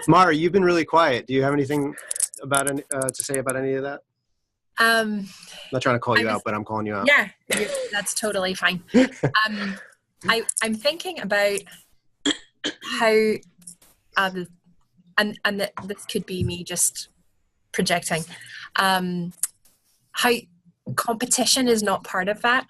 Mara, you've been really quiet. Do you have anything about to say about any of that? I'm not trying to call you out, but I'm calling you out. Yeah, that's totally fine. I'm thinking about how, this could be me just projecting, how competition is not part of that,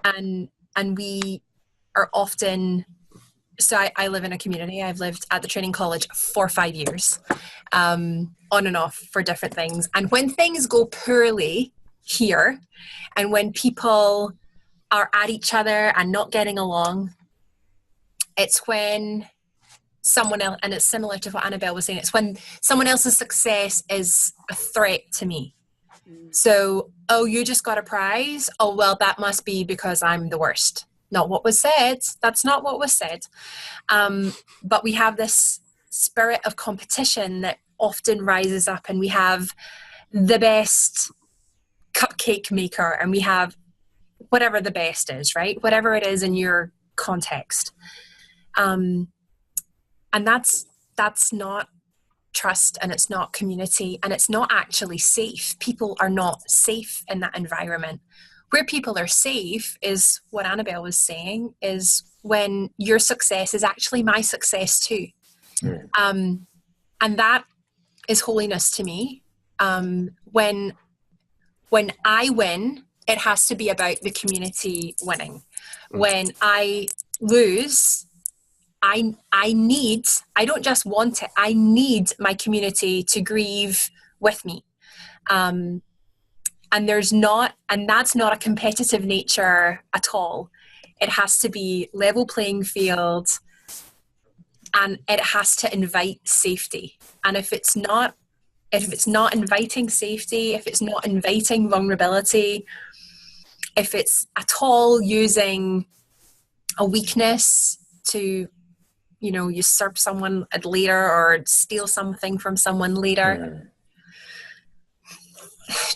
and we are often. So I live in a community. I've lived at the training college for 5 years, on and off for different things. And when things go poorly here, and when people are at each other and not getting along, it's when someone else, and it's similar to what Annabelle was saying, it's when someone else's success is a threat to me. So, oh, you just got a prize? Oh, well, that must be because I'm the worst. Not what was said. That's not what was said. But we have this spirit of competition that often rises up, and we have the best cupcake maker, and we have whatever the best is, right? Whatever it is in your context. And that's not trust, and it's not community, and it's not actually safe. People are not safe in that environment. Where people are safe is what Annabelle was saying, is when your success is actually my success too. And that is holiness to me. When I win, it has to be about the community winning. When I lose, I don't just want it, I need my community to grieve with me. And that's not a competitive nature at all. It has to be level playing field, and it has to invite safety. And if it's not inviting safety, if it's not inviting vulnerability, if it's at all using a weakness to, usurp someone later or steal something from someone later,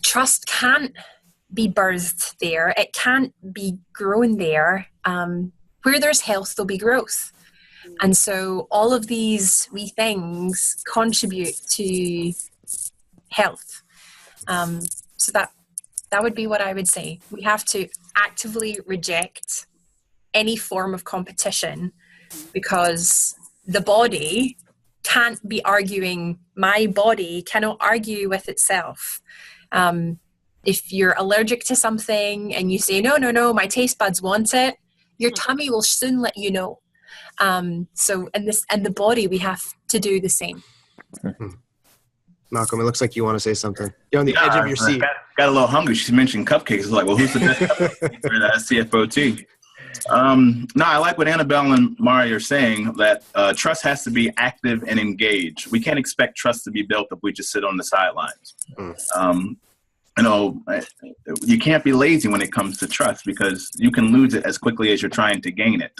trust can't be birthed there. It can't be grown there. Where there's health, there'll be growth. And so all of these wee things contribute to health. So that would be what I would say. We have to actively reject any form of competition, because the body can't be arguing. My body cannot argue with itself. If you're allergic to something and you say, no, my taste buds want it, your tummy will soon let you know. So in the body, we have to do the same. Malcolm, it looks like you want to say something. You're on the edge of your seat. Got a little hungry. She mentioned cupcakes. It's like, well, who's the best cupcake for that CFOT? No, I like what Annabelle and Mari are saying, that trust has to be active and engaged. We can't expect trust to be built if we just sit on the sidelines. You can't be lazy when it comes to trust, because you can lose it as quickly as you're trying to gain it.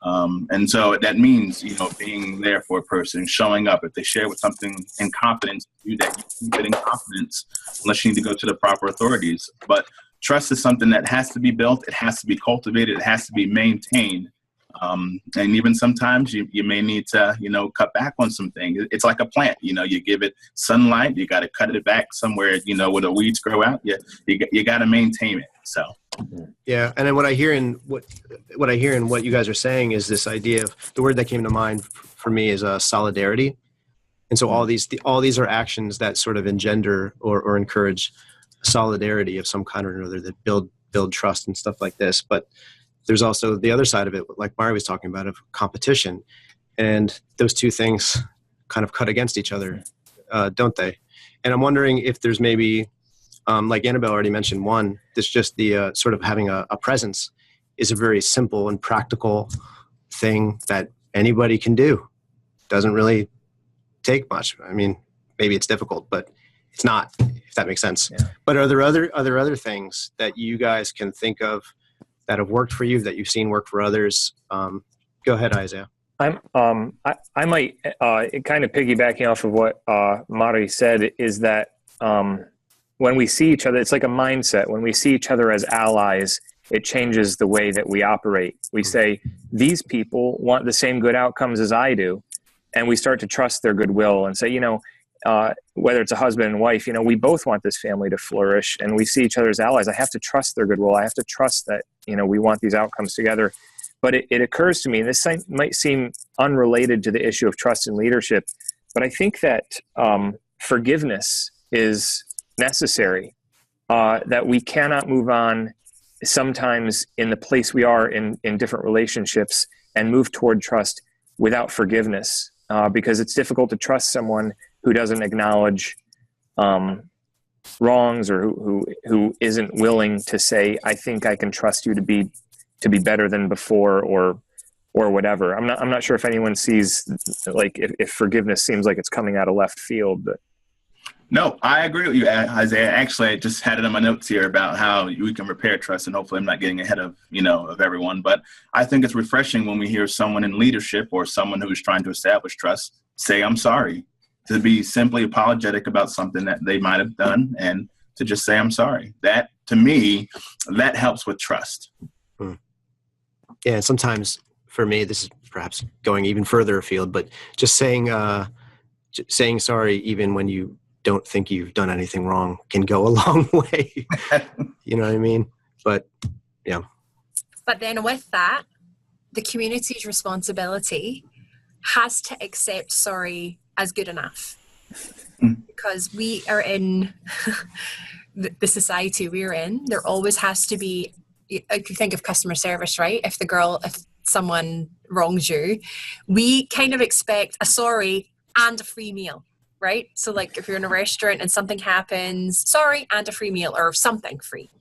And so that means, being there for a person, showing up. If they share with something in confidence, you that you keep it in confidence, unless you need to go to the proper authorities. But trust is something that has to be built. It has to be cultivated. It has to be maintained. And even sometimes you may need to, cut back on some things. It's like a plant, you give it sunlight, you got to cut it back somewhere, where the weeds grow out. You got to maintain it. So. Yeah. And then what I hear in what you guys are saying is this idea of, the word that came to mind for me is solidarity. And so all these are actions that sort of engender or encourage solidarity of some kind or another, that build trust and stuff like this. But there's also the other side of it, like Mari was talking about, of competition. And those two things kind of cut against each other, don't they? And I'm wondering if there's maybe, like Annabelle already mentioned, one, this just the sort of having a presence is a very simple and practical thing that anybody can do. Doesn't really take much. I mean, maybe it's difficult, but it's not, if that makes sense. Yeah. But are there other things that you guys can think of that have worked for you, that you've seen work for others? Go ahead, Isaiah. I might kind of piggybacking off of what Mari said, is that when we see each other, it's like a mindset. When we see each other as allies, it changes the way that we operate. We say, these people want the same good outcomes as I do. and we start to trust their goodwill and say, whether it's a husband and wife, we both want this family to flourish, and we see each other as allies. I have to trust their goodwill. I have to trust that, we want these outcomes together. But it occurs to me, and this might seem unrelated to the issue of trust and leadership, but I think that forgiveness is necessary, that we cannot move on sometimes in the place we are in different relationships and move toward trust without forgiveness, because it's difficult to trust someone who doesn't acknowledge wrongs, or who isn't willing to say, I think I can trust you to be better than before, or whatever. I'm not sure if anyone sees, like, if forgiveness seems like it's coming out of left field, but. No, I agree with you, Isaiah. Actually, I just had it on my notes here about how we can repair trust, and hopefully I'm not getting ahead of, of everyone. But I think it's refreshing when we hear someone in leadership or someone who's trying to establish trust say, I'm sorry, to be simply apologetic about something that they might have done, and to just say, I'm sorry. That, to me, that helps with trust. Yeah, and sometimes for me, this is perhaps going even further afield, but just saying sorry even when you don't think you've done anything wrong can go a long way. You know what I mean? But yeah. But then with that, the community's responsibility has to accept sorry as good enough. Because we are in the society we're in, there always has to be, if you think of customer service, right? If someone wrongs you, we kind of expect a sorry and a free meal. Right? So like if you're in a restaurant and something happens, sorry, and a free meal, or something free.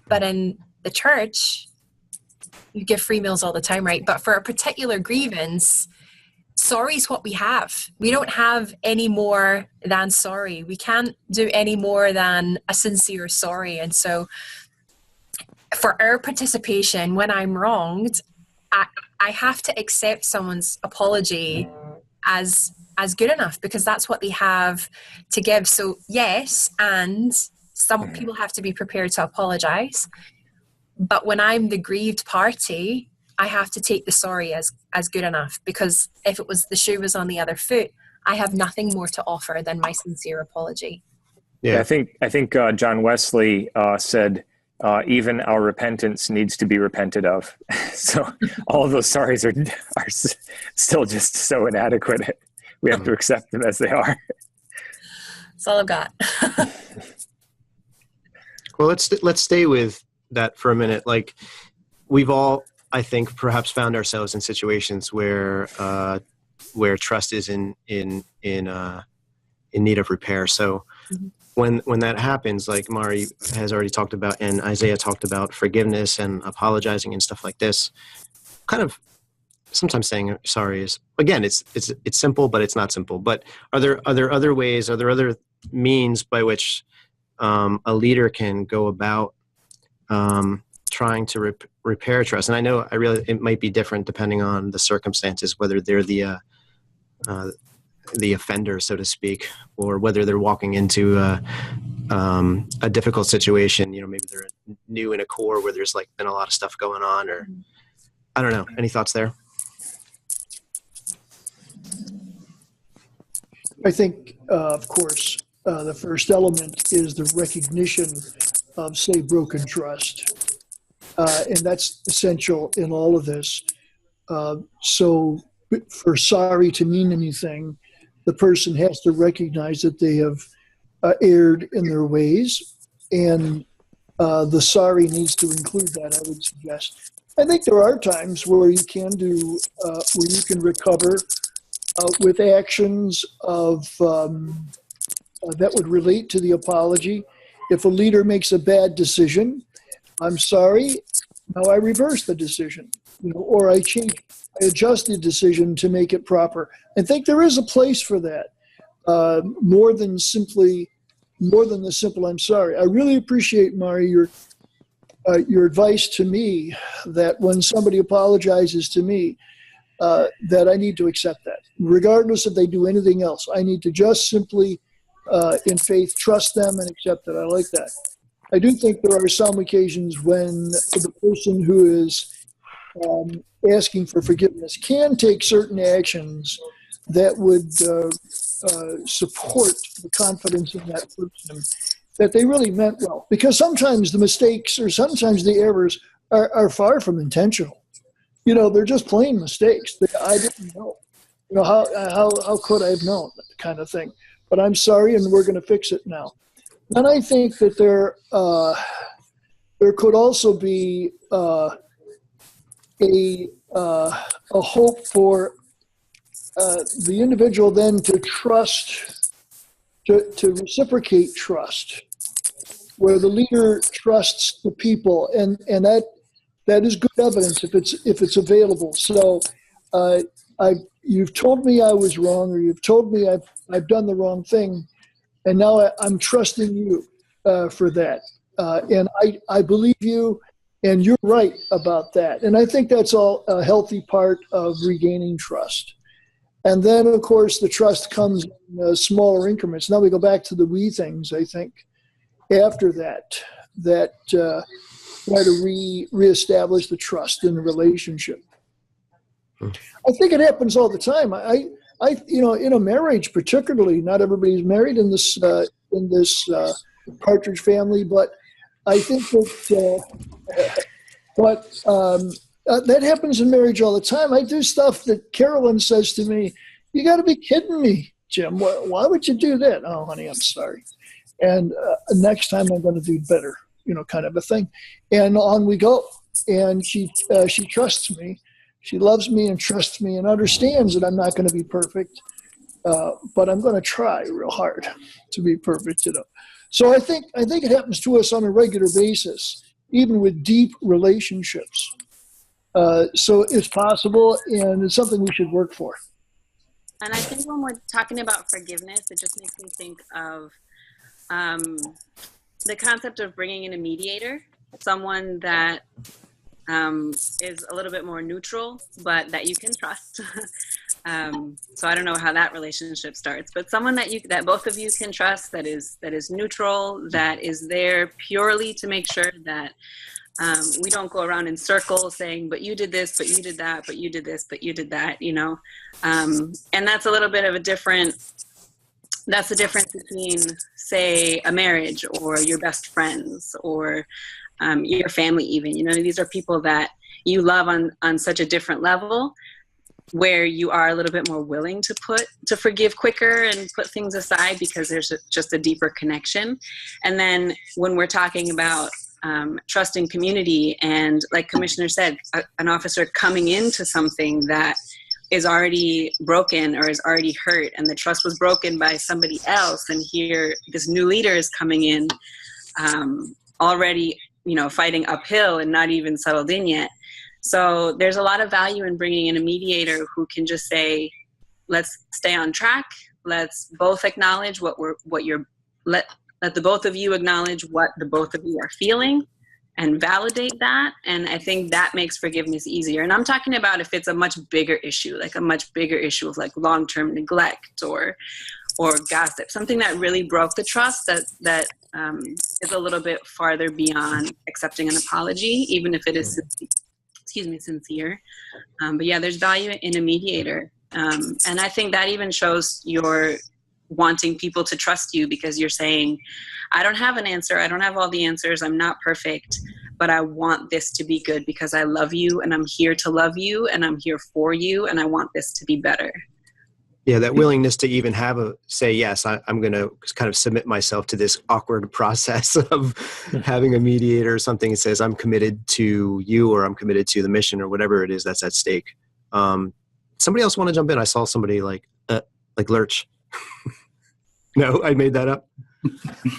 But in the church, you give free meals all the time, right? But for a particular grievance, sorry is what we have. We don't have any more than sorry. We can't do any more than a sincere sorry. And so for our participation, when I'm wronged, I have to accept someone's apology as good enough, because that's what they have to give. So yes, and some people have to be prepared to apologize, but when I'm the grieved party, I have to take the sorry as good enough, because if it was the shoe was on the other foot, I have nothing more to offer than my sincere apology. Yeah, I think John Wesley said, even our repentance needs to be repented of. So all of those sorries are still just so inadequate. We have to accept them as they are. That's all I've got. Well, let's stay with that for a minute. Like, we've all, I think, perhaps found ourselves in situations where trust is in need of repair. So when that happens, like Mari has already talked about, and Isaiah talked about, forgiveness and apologizing and stuff like this, kind of. Sometimes saying sorry is, again, it's simple, but it's not simple. But are there other ways? Are there other means by which a leader can go about trying to repair trust? And I know it might be different depending on the circumstances, whether they're the offender, so to speak, or whether they're walking into a difficult situation. Maybe they're new in a core where there's like been a lot of stuff going on, or I don't know. Any thoughts there? I think, of course, the first element is the recognition of, say, broken trust. And that's essential in all of this. So for sorry to mean anything, the person has to recognize that they have erred in their ways. And the sorry needs to include that, I would suggest. I think there are times where you can recover with actions of that would relate to the apology. If a leader makes a bad decision, I'm sorry, now I reverse the decision, or I adjust the decision to make it proper. I think there is a place for that, more than the simple I'm sorry. I really appreciate, Mari, your advice to me that when somebody apologizes to me, that I need to accept that. Regardless if they do anything else, I need to just simply, in faith, trust them and accept it. I like that. I do think there are some occasions when the person who is asking for forgiveness can take certain actions that would support the confidence in that person that they really meant well. Because sometimes the mistakes or sometimes the errors are far from intentional. They're just plain mistakes. I didn't know. How could I have known, kind of thing. But I'm sorry, and we're going to fix it now. And I think that there could also be a hope for the individual then to trust, to reciprocate trust, where the leader trusts the people, and that is good evidence if it's available. So, you've told me I was wrong, or you've told me I've done the wrong thing, and now I'm trusting you for that, and I believe you, and you're right about that. And I think that's all a healthy part of regaining trust. And then, of course, the trust comes in smaller increments. Now we go back to the we things, I think, after that try to reestablish the trust in the relationship. I think it happens all the time. I in a marriage particularly, not everybody's married in this Partridge family, but I think that happens in marriage all the time. I do stuff that Carolyn says to me, "You got to be kidding me, Jim. Why would you do that?" "Oh, honey, I'm sorry. And next time I'm going to do better," kind of a thing. And on we go. And she trusts me. She loves me and trusts me and understands that I'm not going to be perfect, but I'm going to try real hard to be perfect. So I think it happens to us on a regular basis, even with deep relationships. So it's possible, and it's something we should work for. And I think when we're talking about forgiveness, it just makes me think of the concept of bringing in a mediator, someone that is a little bit more neutral, but that you can trust. So I don't know how that relationship starts, but someone that both of you can trust, that is neutral, that is there purely to make sure that we don't go around in circles saying, "But you did this, but you did that, but you did this, but you did that," and that's a little bit of that's the difference between, say, a marriage or your best friends or your family even. These are people that you love on such a different level, where you are a little bit more willing to forgive quicker and put things aside because there's just a deeper connection. And then when we're talking about trust in community, and like Commissioner said, an officer coming into something that is already broken or is already hurt, and the trust was broken by somebody else, and here this new leader is coming in already fighting uphill and not even settled in yet. So there's a lot of value in bringing in a mediator who can just say, let's stay on track, let's both acknowledge let the both of you acknowledge what the both of you are feeling and validate that. And I think that makes forgiveness easier. And I'm talking about if it's a much bigger issue, like a much bigger issue of like long-term neglect or gossip, something that really broke the trust that is a little bit farther beyond accepting an apology, even if it is, sincere. But yeah, there's value in a mediator. And I think that even shows your wanting people to trust you, because you're saying, I don't have an answer. I don't have all the answers. I'm not perfect, but I want this to be good because I love you and I'm here to love you and I'm here for you and I want this to be better. Yeah, that willingness to even say, yes, I'm going to kind of submit myself to this awkward process of having a mediator or something that says I'm committed to you or I'm committed to the mission or whatever it is that's at stake. Somebody else want to jump in? I saw somebody like Lurch. No, I made that up.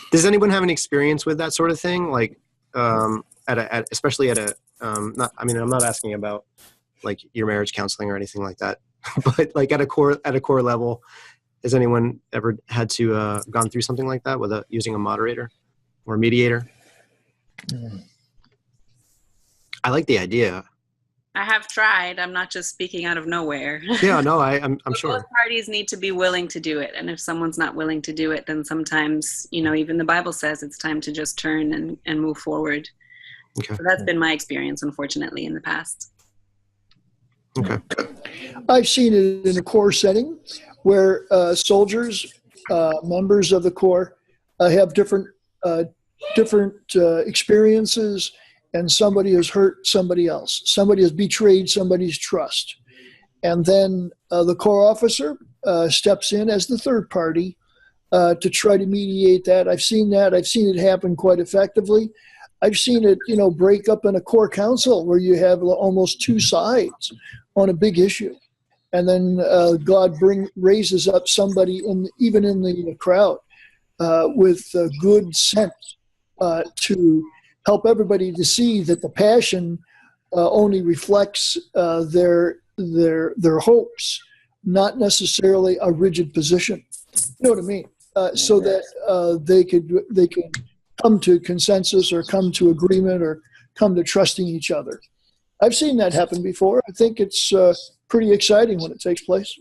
Does anyone have any experience with that sort of thing? Like, especially at a, I'm not asking about like your marriage counseling or anything like that, but like at a core level, has anyone ever had to gone through something like that with using a moderator or mediator? I like the idea. I have tried. I'm not just speaking out of nowhere. Yeah, no, I'm sure. Both parties need to be willing to do it. And if someone's not willing to do it, then sometimes, even the Bible says it's time to just turn and move forward. Okay. So that's been my experience, unfortunately, in the past. Okay. I've seen it in a Corps setting where soldiers, members of the Corps, have different experiences, and somebody has hurt somebody else. Somebody has betrayed somebody's trust. And then the Corps officer steps in as the third party to try to mediate that. I've seen that. I've seen it happen quite effectively. I've seen it, break up in a Corps council where you have almost two sides on a big issue. And then God raises up somebody even in the crowd with good sense to help everybody to see that the passion only reflects their hopes, not necessarily a rigid position. You know what I mean? So that they can come to consensus or come to agreement or come to trusting each other. I've seen that happen before. I think it's pretty exciting when it takes place.